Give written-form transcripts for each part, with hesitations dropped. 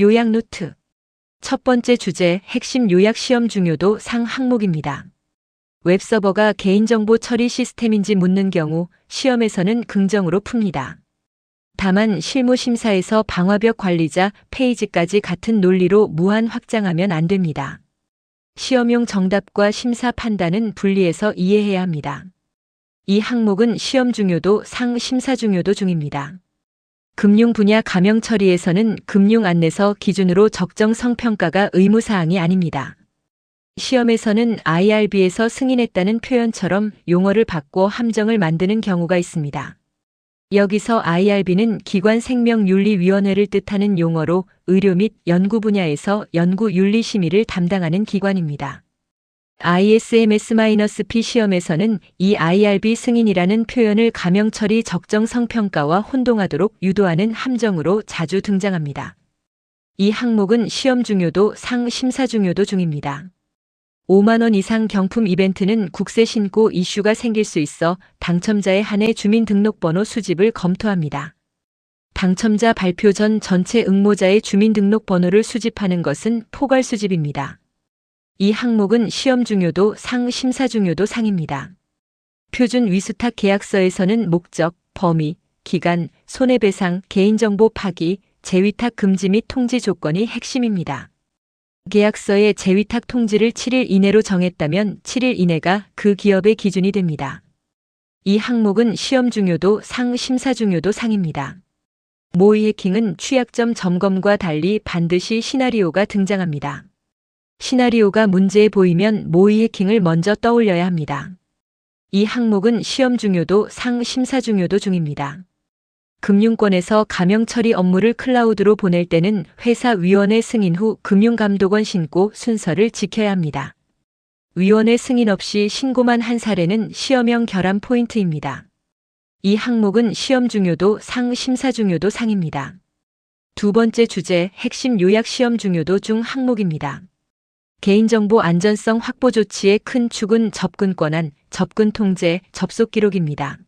요약 노트. 첫 번째 주제, 핵심 요약 시험 중요도 상 항목입니다. 웹서버가 개인정보 처리 시스템인지 묻는 경우 시험에서는 긍정으로 풉니다. 다만 실무 심사에서 방화벽 관리자 페이지까지 같은 논리로 무한 확장하면 안 됩니다. 시험용 정답과 심사 판단은 분리해서 이해해야 합니다. 이 항목은 시험 중요도 상 심사 중요도 중입니다. 금융 분야 가명 처리에서는 금융 안내서 기준으로 적정 성평가가 의무사항이 아닙니다. 시험에서는 IRB에서 승인했다는 표현처럼 용어를 바꿔 함정을 만드는 경우가 있습니다. 여기서 IRB는 기관생명윤리위원회를 뜻하는 용어로 의료 및 연구 분야에서 연구윤리심의를 담당하는 기관입니다. ISMS-P 시험에서는 이 IRB 승인이라는 표현을 가명 처리 적정 성평가와 혼동하도록 유도하는 함정으로 자주 등장합니다. 이 항목은 시험 중요도 상 심사 중요도 중입니다. 5만 원 이상 경품 이벤트는 국세 신고 이슈가 생길 수 있어 당첨자에 한해 주민등록번호 수집을 검토합니다. 당첨자 발표 전 전체 응모자의 주민등록번호를 수집하는 것은 포괄 수집입니다. 이 항목은 시험 중요도 상 심사 중요도 상입니다. 표준 위수탁 계약서에서는 목적, 범위, 기간, 손해배상, 개인정보 파기, 재위탁 금지 및 통지 조건이 핵심입니다. 계약서의 재위탁 통지를 7일 이내로 정했다면 7일 이내가 그 기업의 기준이 됩니다. 이 항목은 시험 중요도 상 심사 중요도 상입니다. 모의 해킹은 취약점 점검과 달리 반드시 시나리오가 등장합니다. 시나리오가 문제에 보이면 모의 해킹을 먼저 떠올려야 합니다. 이 항목은 시험 중요도 상 심사 중요도 중입니다. 금융권에서 가명 처리 업무를 클라우드로 보낼 때는 회사 위원회 승인 후 금융감독원 신고 순서를 지켜야 합니다. 위원회 승인 없이 신고만 한 사례는 시험형 결함 포인트입니다. 이 항목은 시험 중요도 상 심사 중요도 상입니다. 두 번째 주제, 핵심 요약 시험 중요도 중 항목입니다. 개인정보 안전성 확보 조치의 큰 축은 접근 권한, 접근 통제, 접속 기록입니다.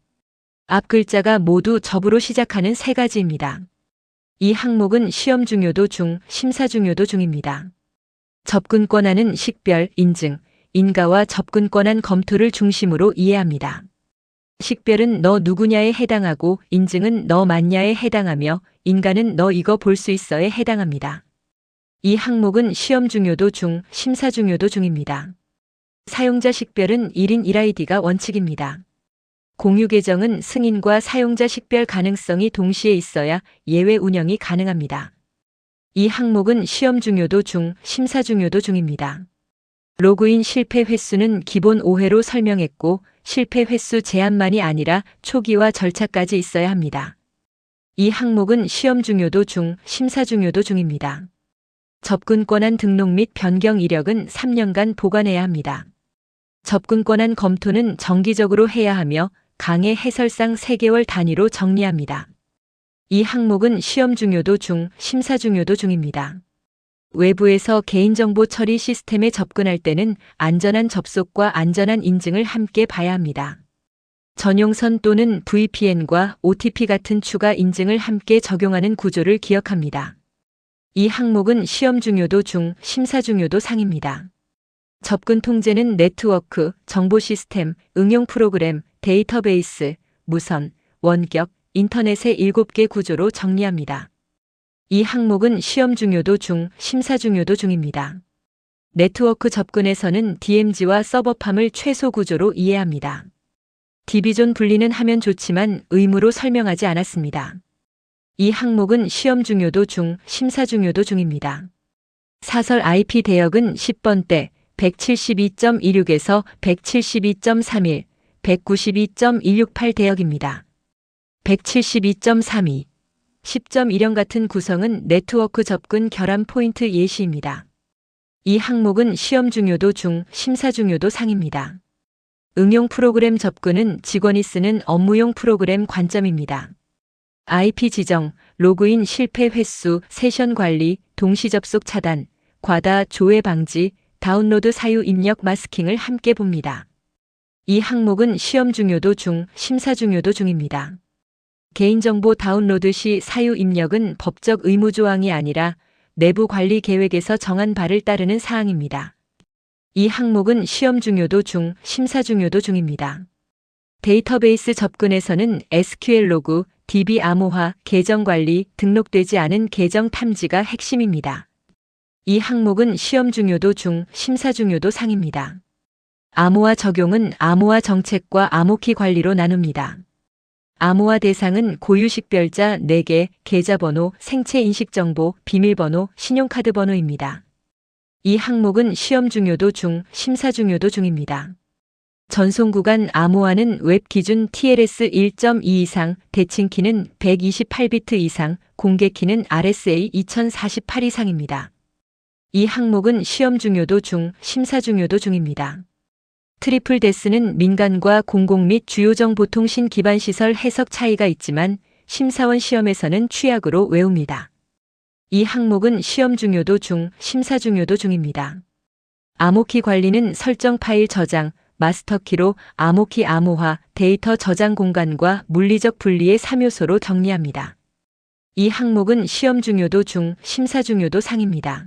앞 글자가 모두 접으로 시작하는 세 가지입니다. 이 항목은 시험 중요도 중, 심사 중요도 중입니다. 접근 권한은 식별, 인증, 인가와 접근 권한 검토를 중심으로 이해합니다. 식별은 너 누구냐에 해당하고 인증은 너 맞냐에 해당하며 인가는 너 이거 볼 수 있어에 해당합니다. 이 항목은 시험 중요도 중, 심사 중요도 중입니다. 사용자 식별은 1인 1아이디가 원칙입니다. 공유 계정은 승인과 사용자 식별 가능성이 동시에 있어야 예외 운영이 가능합니다. 이 항목은 시험 중요도 중, 심사 중요도 중입니다. 로그인 실패 횟수는 기본 5회로 설명했고 실패 횟수 제한만이 아니라 초기화 절차까지 있어야 합니다. 이 항목은 시험 중요도 중, 심사 중요도 중입니다. 접근 권한 등록 및 변경 이력은 3년간 보관해야 합니다. 접근 권한 검토는 정기적으로 해야 하며 강의 해설상 3개월 단위로 정리합니다. 이 항목은 시험 중요도 중, 심사 중요도 중입니다. 외부에서 개인정보 처리 시스템에 접근할 때는 안전한 접속과 안전한 인증을 함께 봐야 합니다. 전용선 또는 VPN과 OTP 같은 추가 인증을 함께 적용하는 구조를 기억합니다. 이 항목은 시험 중요도 중, 심사 중요도 상입니다. 접근 통제는 네트워크, 정보 시스템, 응용 프로그램, 데이터베이스, 무선, 원격, 인터넷의 7개 구조로 정리합니다. 이 항목은 시험 중요도 중, 심사 중요도 중입니다. 네트워크 접근에서는 DMZ와 서버팜을 최소 구조로 이해합니다. DB존 분리는 하면 좋지만 의무로 설명하지 않았습니다. 이 항목은 시험 중요도 중, 심사 중요도 중입니다. 사설 IP 대역은 10번대 172.26에서 172.31, 192.168 대역입니다. 172.32, 10.10 같은 구성은 네트워크 접근 결함 포인트 예시입니다. 이 항목은 시험 중요도 중, 심사 중요도 상입니다. 응용 프로그램 접근은 직원이 쓰는 업무용 프로그램 관점입니다. IP 지정, 로그인 실패 횟수, 세션 관리, 동시 접속 차단, 과다 조회 방지, 다운로드 사유 입력 마스킹을 함께 봅니다. 이 항목은 시험 중요도 중, 심사 중요도 중입니다. 개인정보 다운로드 시 사유 입력은 법적 의무 조항이 아니라 내부 관리 계획에서 정한 바를 따르는 사항입니다. 이 항목은 시험 중요도 중, 심사 중요도 중입니다. 데이터베이스 접근에서는 SQL 로그, DB 암호화, 계정 관리, 등록되지 않은 계정 탐지가 핵심입니다. 이 항목은 시험 중요도 중, 심사 중요도 상입니다. 암호화 적용은 암호화 정책과 암호키 관리로 나눕니다. 암호화 대상은 고유식별자 4개, 계좌번호, 생체인식정보, 비밀번호, 신용카드번호입니다. 이 항목은 시험 중요도 중, 심사 중요도 중입니다. 전송구간 암호화는 웹 기준 TLS 1.2 이상, 대칭키는 128비트 이상, 공개키는 RSA 2048 이상입니다. 이 항목은 시험 중요도 중, 심사 중요도 중입니다. 트리플 데스는 민간과 공공 및 주요정보통신 기반 시설 해석 차이가 있지만 심사원 시험에서는 취약으로 외웁니다. 이 항목은 시험 중요도 중, 심사 중요도 중입니다. 암호키 관리는 설정 파일 저장, 마스터키로 암호키 암호화, 데이터 저장 공간과 물리적 분리의 3요소로 정리합니다. 이 항목은 시험 중요도 중, 심사 중요도 상입니다.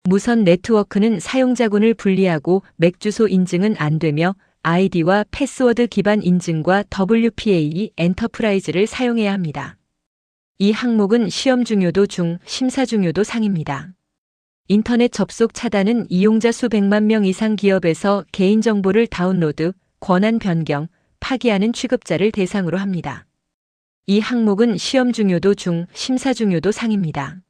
무선 네트워크는 사용자군을 분리하고 맥 주소 인증은 안 되며 아이디와 패스워드 기반 인증과 WPA 엔터프라이즈를 사용해야 합니다. 이 항목은 시험 중요도 중, 심사 중요도 상입니다. 인터넷 접속 차단은 이용자 수백만 명 이상 기업에서 개인정보를 다운로드, 권한 변경, 파기하는 취급자를 대상으로 합니다. 이 항목은 시험 중요도 중, 심사 중요도 상입니다.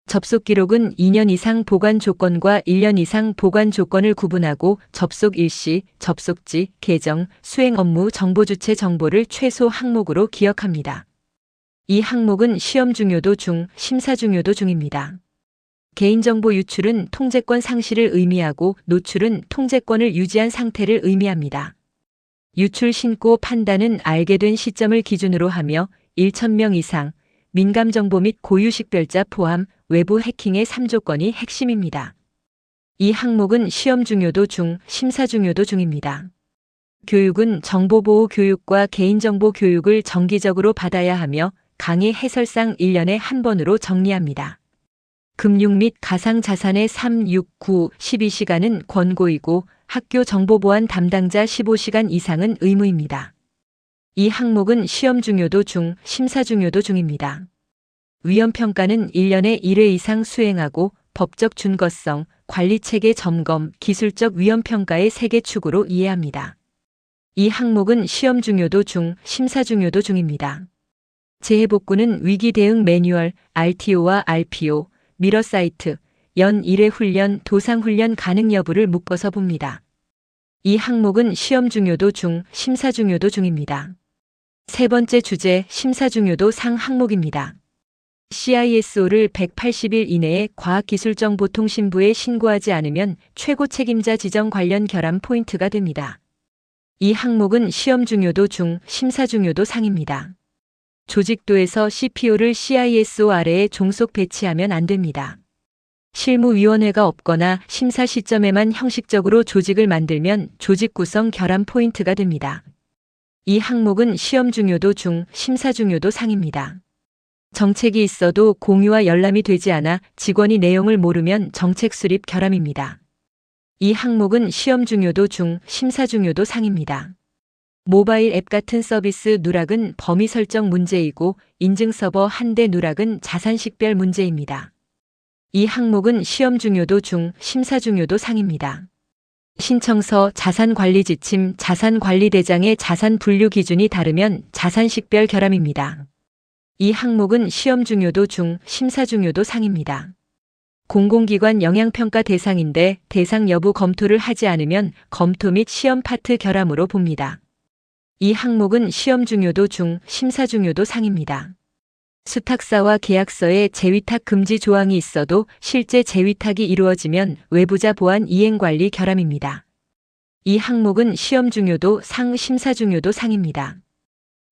접속 기록은 2년 이상 보관 조건과 1년 이상 보관 조건을 구분하고 접속 일시, 접속지, 계정, 수행 업무 정보 주체 정보를 최소 항목으로 기억합니다. 이 항목은 시험 중요도 중, 심사 중요도 중입니다. 개인정보 유출은 통제권 상실을 의미하고 노출은 통제권을 유지한 상태를 의미합니다. 유출 신고 판단은 알게 된 시점을 기준으로 하며 1,000명 이상, 민감정보 및 고유식별자 포함, 외부 해킹의 3조건이 핵심입니다. 이 항목은 시험 중요도 중, 심사 중요도 중입니다. 교육은 정보보호 교육과 개인정보 교육을 정기적으로 받아야 하며 강의 해설상 1년에 한 번으로 정리합니다. 금융 및 가상자산의 3, 6, 9, 12시간은 권고이고 학교 정보보안 담당자 15시간 이상은 의무입니다. 이 항목은 시험 중요도 중, 심사 중요도 중입니다. 위험평가는 1년에 1회 이상 수행하고 법적 준거성, 관리체계 점검, 기술적 위험평가의 3개 축으로 이해합니다. 이 항목은 시험 중요도 중, 심사 중요도 중입니다. 재해복구는 위기 대응 매뉴얼, RTO와 RPO, 미러 사이트, 연 1회 훈련, 도상 훈련 가능 여부를 묶어서 봅니다. 이 항목은 시험 중요도 중, 심사 중요도 중입니다. 세 번째 주제, 심사 중요도 상 항목입니다. CISO를 180일 이내에 과학기술정보통신부에 신고하지 않으면 최고 책임자 지정 관련 결함 포인트가 됩니다. 이 항목은 시험 중요도 중, 심사 중요도 상입니다. 조직도에서 CPO를 CISO 아래에 종속 배치하면 안 됩니다. 실무위원회가 없거나 심사 시점에만 형식적으로 조직을 만들면 조직 구성 결함 포인트가 됩니다. 이 항목은 시험 중요도 중, 심사 중요도 상입니다. 정책이 있어도 공유와 열람이 되지 않아 직원이 내용을 모르면 정책 수립 결함입니다. 이 항목은 시험 중요도 중, 심사 중요도 상입니다. 모바일 앱 같은 서비스 누락은 범위 설정 문제이고 인증 서버 한 대 누락은 자산 식별 문제입니다. 이 항목은 시험 중요도 중, 심사 중요도 상입니다. 신청서, 자산관리 지침, 자산관리대장의 자산 분류 기준이 다르면 자산 식별 결함입니다. 이 항목은 시험 중요도 중, 심사 중요도 상입니다. 공공기관 영향평가 대상인데 대상 여부 검토를 하지 않으면 검토 및 시험 파트 결함으로 봅니다. 이 항목은 시험 중요도 중, 심사 중요도 상입니다. 수탁사와 계약서에 재위탁 금지 조항이 있어도 실제 재위탁이 이루어지면 외부자 보안 이행관리 결함입니다. 이 항목은 시험 중요도 상, 심사 중요도 상입니다.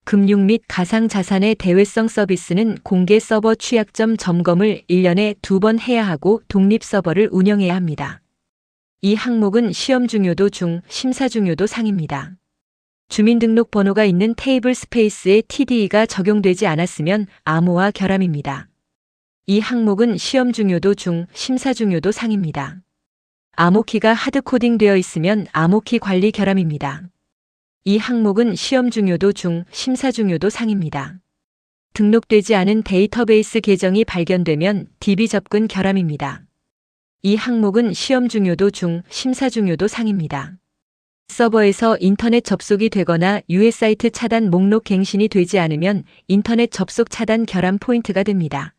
금융 및 가상자산의 대외성 서비스는 공개 서버 취약점 점검을 1년에 2번 해야 하고 독립 서버를 운영해야 합니다. 이 항목은 시험 중요도 중, 심사 중요도 상입니다. 주민등록번호가 있는 테이블 스페이스에 TDE가 적용되지 않았으면 암호화 결함입니다. 이 항목은 시험 중요도 중, 심사 중요도 상입니다. 암호키가 하드코딩 되어 있으면 암호키 관리 결함입니다. 이 항목은 시험 중요도 중, 심사 중요도 상입니다. 등록되지 않은 데이터베이스 계정이 발견되면 DB 접근 결함입니다. 이 항목은 시험 중요도 중, 심사 중요도 상입니다. 서버에서 인터넷 접속이 되거나 유해 사이트 차단 목록 갱신이 되지 않으면 인터넷 접속 차단 결함 포인트가 됩니다.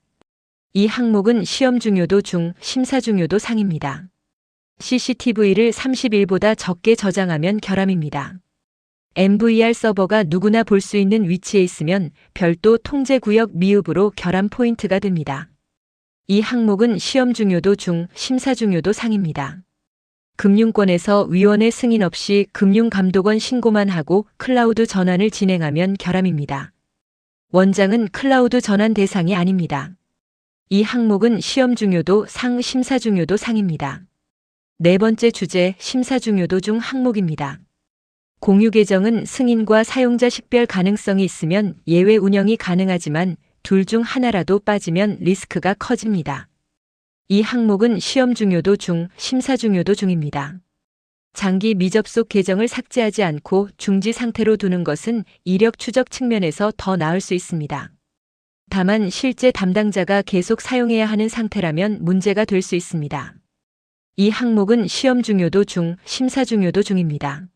이 항목은 시험 중요도 중, 심사 중요도 상입니다. CCTV를 30일보다 적게 저장하면 결함입니다. MVR 서버가 누구나 볼 수 있는 위치에 있으면 별도 통제구역 미흡으로 결함 포인트가 됩니다. 이 항목은 시험 중요도 중, 심사 중요도 상입니다. 금융권에서 위원회 승인 없이 금융감독원 신고만 하고 클라우드 전환을 진행하면 결함입니다. 원장은 클라우드 전환 대상이 아닙니다. 이 항목은 시험 중요도 상, 심사 중요도 상입니다. 네 번째 주제, 심사 중요도 중 항목입니다. 공유 계정은 승인과 사용자 식별 가능성이 있으면 예외 운영이 가능하지만 둘 중 하나라도 빠지면 리스크가 커집니다. 이 항목은 시험 중요도 중, 심사 중요도 중입니다. 장기 미접속 계정을 삭제하지 않고 중지 상태로 두는 것은 이력 추적 측면에서 더 나을 수 있습니다. 다만 실제 담당자가 계속 사용해야 하는 상태라면 문제가 될 수 있습니다. 이 항목은 시험 중요도 중, 심사 중요도 중입니다.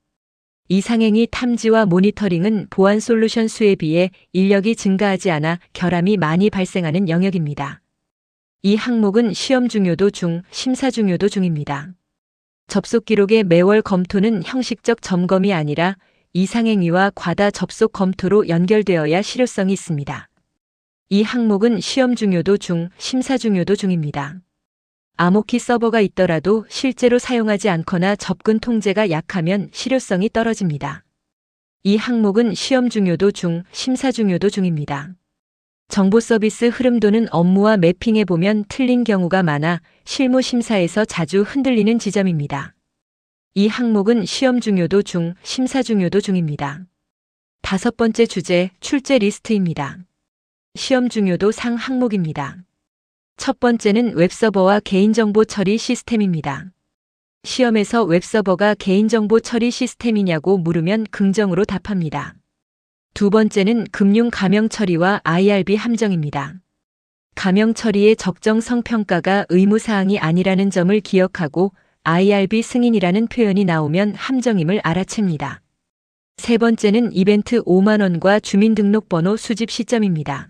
이상행위 탐지와 모니터링은 보안 솔루션 수에 비해 인력이 증가하지 않아 결함이 많이 발생하는 영역입니다. 이 항목은 시험 중요도 중, 심사 중요도 중입니다. 접속 기록의 매월 검토는 형식적 점검이 아니라 이상행위와 과다 접속 검토로 연결되어야 실효성이 있습니다. 이 항목은 시험 중요도 중, 심사 중요도 중입니다. 암호키 서버가 있더라도 실제로 사용하지 않거나 접근 통제가 약하면 실효성이 떨어집니다. 이 항목은 시험 중요도 중, 심사 중요도 중입니다. 정보 서비스 흐름도는 업무와 매핑해 보면 틀린 경우가 많아 실무 심사에서 자주 흔들리는 지점입니다. 이 항목은 시험 중요도 중, 심사 중요도 중입니다. 다섯 번째 주제, 출제 리스트입니다. 시험 중요도 상 항목입니다. 첫 번째는 웹서버와 개인정보 처리 시스템입니다. 시험에서 웹서버가 개인정보 처리 시스템이냐고 물으면 긍정으로 답합니다. 두 번째는 금융 가명 처리와 IRB 함정입니다. 가명 처리의 적정성 평가가 의무사항이 아니라는 점을 기억하고 IRB 승인이라는 표현이 나오면 함정임을 알아챕니다. 세 번째는 이벤트 5만 원과 주민등록번호 수집 시점입니다.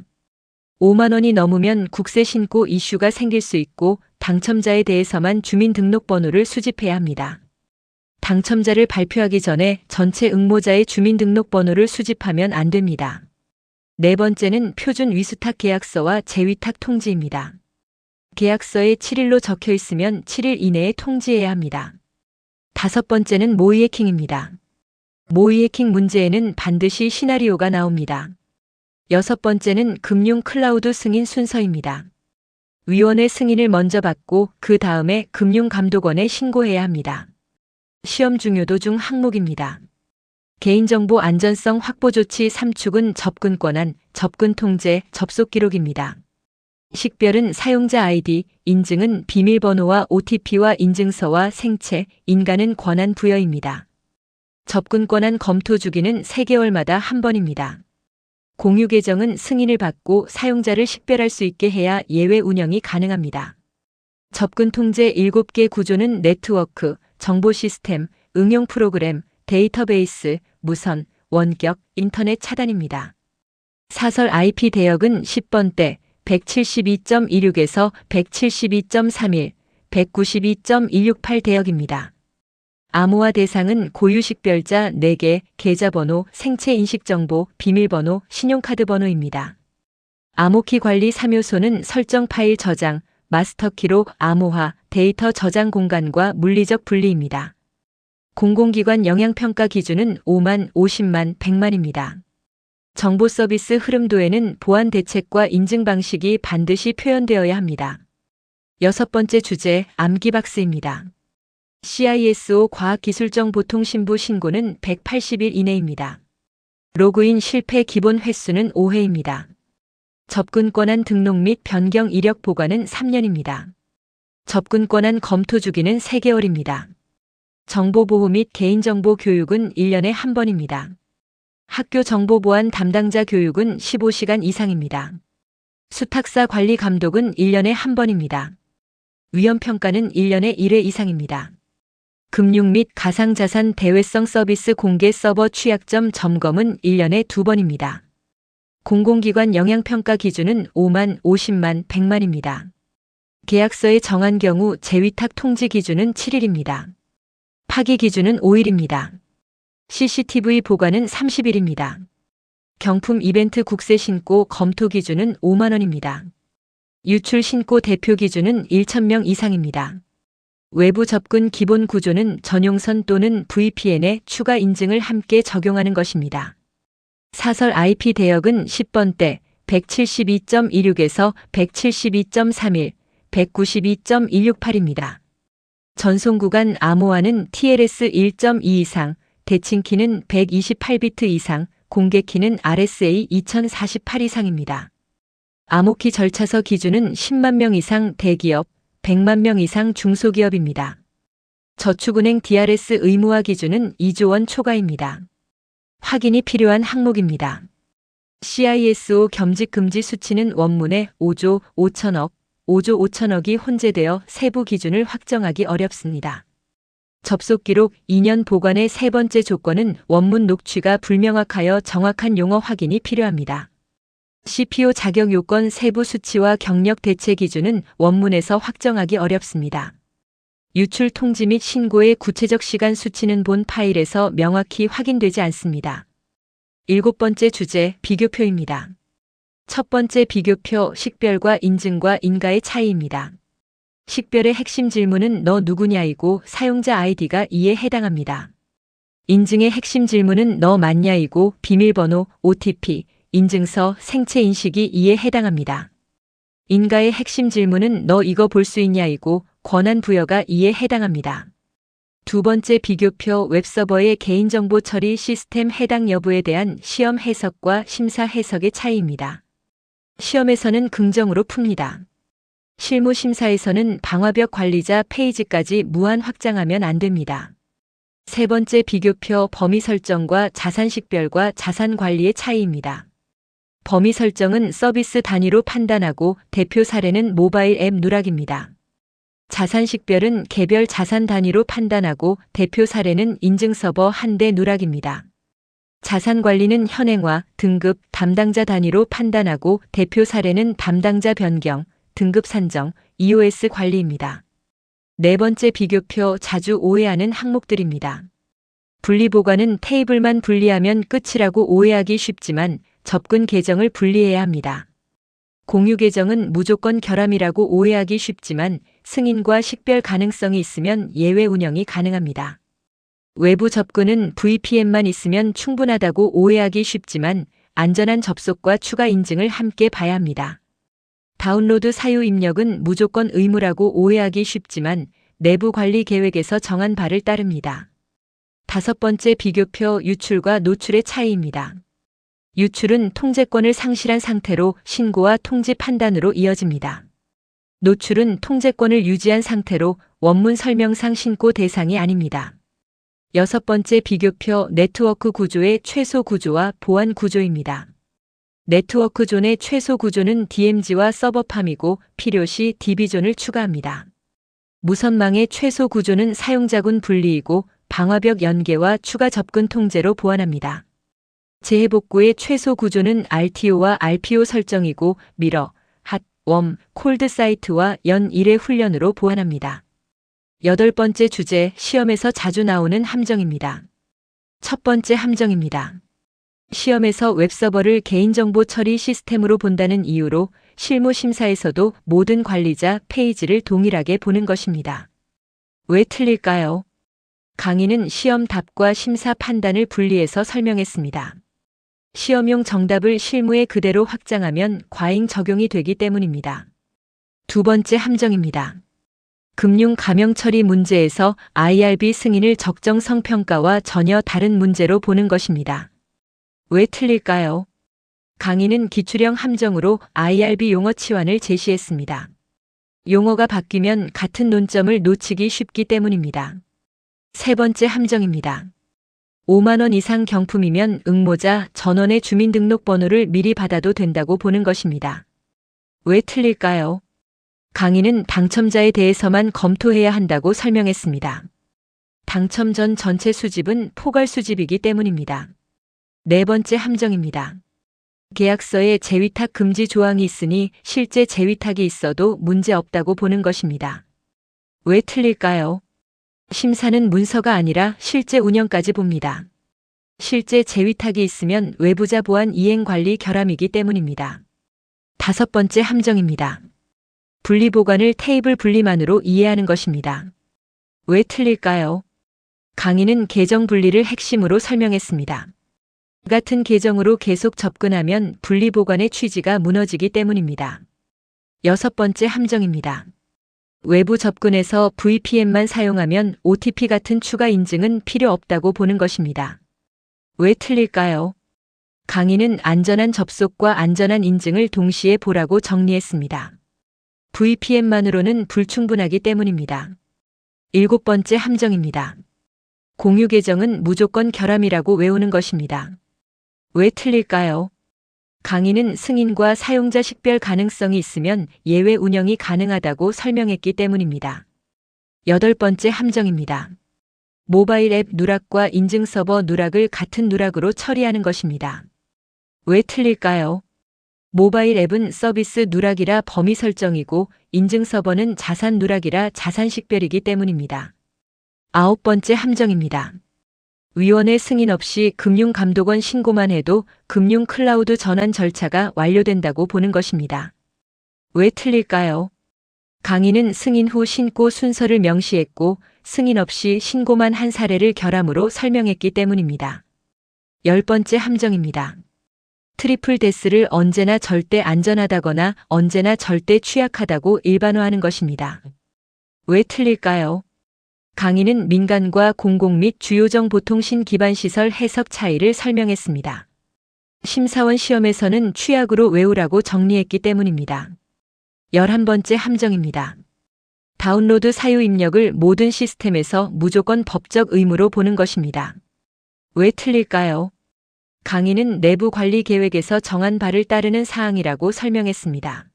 5만 원이 넘으면 국세 신고 이슈가 생길 수 있고 당첨자에 대해서만 주민등록번호를 수집해야 합니다. 당첨자를 발표하기 전에 전체 응모자의 주민등록번호를 수집하면 안 됩니다. 네 번째는 표준 위수탁 계약서와 재위탁 통지입니다. 계약서에 7일로 적혀 있으면 7일 이내에 통지해야 합니다. 다섯 번째는 모의 해킹입니다. 모의 해킹 문제에는 반드시 시나리오가 나옵니다. 여섯 번째는 금융 클라우드 승인 순서입니다. 위원회 승인을 먼저 받고 그 다음에 금융감독원에 신고해야 합니다. 시험 중요도 중 항목입니다. 개인정보 안전성 확보 조치 3축은 접근 권한, 접근 통제, 접속 기록입니다. 식별은 사용자 아이디, 인증은 비밀번호와 OTP와 인증서와 생체, 인간은 권한 부여입니다. 접근 권한 검토 주기는 3개월마다 한 번입니다. 공유 계정은 승인을 받고 사용자를 식별할 수 있게 해야 예외 운영이 가능합니다. 접근 통제 7개 구조는 네트워크, 정보 시스템, 응용 프로그램, 데이터베이스, 무선, 원격, 인터넷 차단입니다. 사설 IP 대역은 10번대 172.26에서 172.31, 192.168 대역입니다. 암호화 대상은 고유 식별자 4개, 계좌번호, 생체 인식정보, 비밀번호, 신용카드 번호입니다. 암호키 관리 3요소는 설정 파일 저장, 마스터키로 암호화, 데이터 저장 공간과 물리적 분리입니다. 공공기관 영향평가 기준은 5만, 50만, 100만입니다. 정보 서비스 흐름도에는 보안 대책과 인증 방식이 반드시 표현되어야 합니다. 여섯 번째 주제, 암기박스입니다. CISO 과학기술정 보통 신부 신고는 180일 이내입니다. 로그인 실패 기본 횟수는 5회입니다. 접근 권한 등록 및 변경 이력 보관은 3년입니다. 접근 권한 검토 주기는 3개월입니다. 정보보호 및 개인정보 교육은 1년에 한 번입니다. 학교 정보보안 담당자 교육은 15시간 이상입니다. 수탁사 관리 감독은 1년에 한 번입니다. 위험평가는 1년에 1회 이상입니다. 금융 및 가상자산 대외성 서비스 공개 서버 취약점 점검은 1년에 2번입니다. 공공기관 영향평가 기준은 5만, 50만, 100만입니다. 계약서에 정한 경우 재위탁 통지 기준은 7일입니다. 파기 기준은 5일입니다. CCTV 보관은 30일입니다. 경품 이벤트 국세 신고 검토 기준은 5만 원입니다. 유출 신고 대표 기준은 1,000명 이상입니다. 외부 접근 기본 구조는 전용선 또는 VPN에 추가 인증을 함께 적용하는 것입니다. 사설 IP 대역은 10번대 172.26에서 172.31, 192.168입니다. 전송 구간 암호화는 TLS 1.2 이상, 대칭키는 128비트 이상, 공개키는 RSA 2048 이상입니다. 암호키 절차서 기준은 10만 명 이상 대기업, 100만 명 이상 중소기업입니다. 저축은행 DRS 의무화 기준은 2조 원 초과입니다. 확인이 필요한 항목입니다. CISO 겸직 금지 수치는 원문에 5조 5천억, 5조 5천억이 혼재되어 세부 기준을 확정하기 어렵습니다. 접속 기록 2년 보관의 세 번째 조건은 원문 녹취가 불명확하여 정확한 용어 확인이 필요합니다. CPO 자격 요건 세부 수치와 경력 대체 기준은 원문에서 확정하기 어렵습니다. 유출 통지 및 신고의 구체적 시간 수치는 본 파일에서 명확히 확인되지 않습니다. 7번째 주제, 비교표입니다. 첫 번째 비교표, 식별과 인증과 인가의 차이입니다. 식별의 핵심 질문은 너 누구냐이고 사용자 아이디가 이에 해당합니다. 인증의 핵심 질문은 너 맞냐이고 비밀번호, OTP, 인증서, 생체 인식이 이에 해당합니다. 인가의 핵심 질문은 너 이거 볼 수 있냐이고 권한 부여가 이에 해당합니다. 두 번째 비교표, 웹서버의 개인정보 처리 시스템 해당 여부에 대한 시험 해석과 심사 해석의 차이입니다. 시험에서는 긍정으로 풉니다. 실무 심사에서는 방화벽 관리자 페이지까지 무한 확장하면 안 됩니다. 세 번째 비교표, 범위 설정과 자산 식별과 자산 관리의 차이입니다. 범위 설정은 서비스 단위로 판단하고 대표 사례는 모바일 앱 누락입니다. 자산 식별은 개별 자산 단위로 판단하고 대표 사례는 인증 서버 한 대 누락입니다. 자산 관리는 현행화, 등급, 담당자 단위로 판단하고 대표 사례는 담당자 변경, 등급 산정, EOS 관리입니다. 네 번째 비교표, 자주 오해하는 항목들입니다. 분리보관은 테이블만 분리하면 끝이라고 오해하기 쉽지만 접근 계정을 분리해야 합니다. 공유 계정은 무조건 결함이라고 오해하기 쉽지만 승인과 식별 가능성이 있으면 예외 운영이 가능합니다. 외부 접근은 VPN만 있으면 충분하다고 오해하기 쉽지만 안전한 접속과 추가 인증을 함께 봐야 합니다. 다운로드 사유 입력은 무조건 의무라고 오해하기 쉽지만 내부 관리 계획에서 정한 바를 따릅니다. 다섯 번째 비교표, 유출과 노출의 차이입니다. 유출은 통제권을 상실한 상태로 신고와 통지 판단으로 이어집니다. 노출은 통제권을 유지한 상태로 원문 설명상 신고 대상이 아닙니다. 여섯 번째 비교표, 네트워크 구조의 최소 구조와 보안 구조입니다. 네트워크 존의 최소 구조는 DMZ와 서버팜이고 필요시 DB존을 추가합니다. 무선망의 최소 구조는 사용자군 분리이고 방화벽 연계와 추가 접근 통제로 보완합니다. 재해복구의 최소 구조는 RTO와 RPO 설정이고 미러, 핫, 웜, 콜드 사이트와 연 1회 훈련으로 보완합니다. 여덟 번째 주제, 시험에서 자주 나오는 함정입니다. 첫 번째 함정입니다. 시험에서 웹서버를 개인정보 처리 시스템으로 본다는 이유로 실무 심사에서도 모든 관리자 페이지를 동일하게 보는 것입니다. 왜 틀릴까요? 강의는 시험 답과 심사 판단을 분리해서 설명했습니다. 시험용 정답을 실무에 그대로 확장하면 과잉 적용이 되기 때문입니다. 두 번째 함정입니다. 금융 가명 처리 문제에서 IRB 승인을 적정성 평가와 전혀 다른 문제로 보는 것입니다. 왜 틀릴까요? 강의는 기출형 함정으로 IRB 용어 치환을 제시했습니다. 용어가 바뀌면 같은 논점을 놓치기 쉽기 때문입니다. 세 번째 함정입니다. 5만 원 이상 경품이면 응모자 전원의 주민등록번호를 미리 받아도 된다고 보는 것입니다. 왜 틀릴까요? 강의는 당첨자에 대해서만 검토해야 한다고 설명했습니다. 당첨 전 전체 수집은 포괄 수집이기 때문입니다. 네 번째 함정입니다. 계약서에 재위탁 금지 조항이 있으니 실제 재위탁이 있어도 문제 없다고 보는 것입니다. 왜 틀릴까요? 심사는 문서가 아니라 실제 운영까지 봅니다. 실제 재위탁이 있으면 외부자 보안 이행관리 결함이기 때문입니다. 다섯 번째 함정입니다. 분리보관을 테이블 분리만으로 이해하는 것입니다. 왜 틀릴까요? 강의는 계정 분리를 핵심으로 설명했습니다. 같은 계정으로 계속 접근하면 분리보관의 취지가 무너지기 때문입니다. 여섯 번째 함정입니다. 외부 접근에서 VPN만 사용하면 OTP 같은 추가 인증은 필요 없다고 보는 것입니다. 왜 틀릴까요? 강의는 안전한 접속과 안전한 인증을 동시에 보라고 정리했습니다. VPN만으로는 불충분하기 때문입니다. 일곱 번째 함정입니다. 공유 계정은 무조건 결함이라고 외우는 것입니다. 왜 틀릴까요? 강의는 승인과 사용자 식별 가능성이 있으면 예외 운영이 가능하다고 설명했기 때문입니다. 여덟 번째 함정입니다. 모바일 앱 누락과 인증 서버 누락을 같은 누락으로 처리하는 것입니다. 왜 틀릴까요? 모바일 앱은 서비스 누락이라 범위 설정이고 인증 서버는 자산 누락이라 자산 식별이기 때문입니다. 아홉 번째 함정입니다. 위원회 승인 없이 금융감독원 신고만 해도 금융 클라우드 전환 절차가 완료된다고 보는 것입니다. 왜 틀릴까요? 강의는 승인 후 신고 순서를 명시했고 승인 없이 신고만 한 사례를 결함으로 설명했기 때문입니다. 열 번째 함정입니다. 트리플 데스를 언제나 절대 안전하다거나 언제나 절대 취약하다고 일반화하는 것입니다. 왜 틀릴까요? 강의는 민간과 공공 및 주요정보통신 기반 시설 해석 차이를 설명했습니다. 심사원 시험에서는 취약으로 외우라고 정리했기 때문입니다. 11번째 함정입니다. 다운로드 사유 입력을 모든 시스템에서 무조건 법적 의무로 보는 것입니다. 왜 틀릴까요? 강의는 내부 관리 계획에서 정한 바를 따르는 사항이라고 설명했습니다.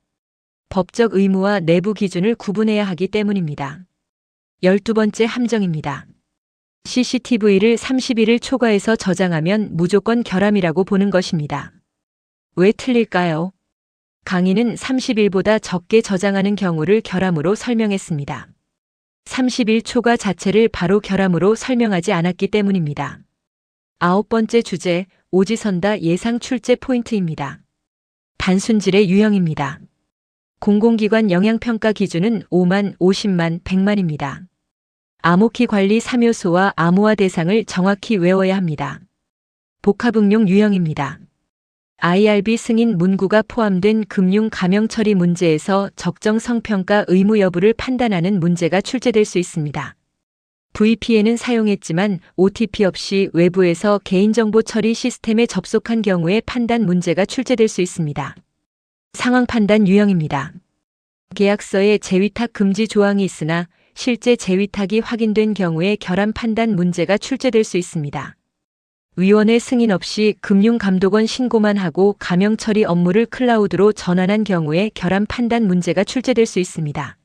법적 의무와 내부 기준을 구분해야 하기 때문입니다. 12번째 함정입니다. CCTV를 30일을 초과해서 저장하면 무조건 결함이라고 보는 것입니다. 왜 틀릴까요? 강의는 30일보다 적게 저장하는 경우를 결함으로 설명했습니다. 30일 초과 자체를 바로 결함으로 설명하지 않았기 때문입니다. 아홉 번째 주제, 오지선다 예상 출제 포인트입니다. 단순질의 유형입니다. 공공기관 영향평가 기준은 5만, 50만, 100만입니다. 암호키 관리 3요소와 암호화 대상을 정확히 외워야 합니다. 복합응용 유형입니다. IRB 승인 문구가 포함된 금융 가명 처리 문제에서 적정성 평가 의무 여부를 판단하는 문제가 출제될 수 있습니다. VPN은 사용했지만 OTP 없이 외부에서 개인정보 처리 시스템에 접속한 경우에 판단 문제가 출제될 수 있습니다. 상황 판단 유형입니다. 계약서에 재위탁 금지 조항이 있으나 실제 재위탁이 확인된 경우에 결함 판단 문제가 출제될 수 있습니다. 위원회 승인 없이 금융감독원 신고만 하고 가명 처리 업무를 클라우드로 전환한 경우에 결함 판단 문제가 출제될 수 있습니다.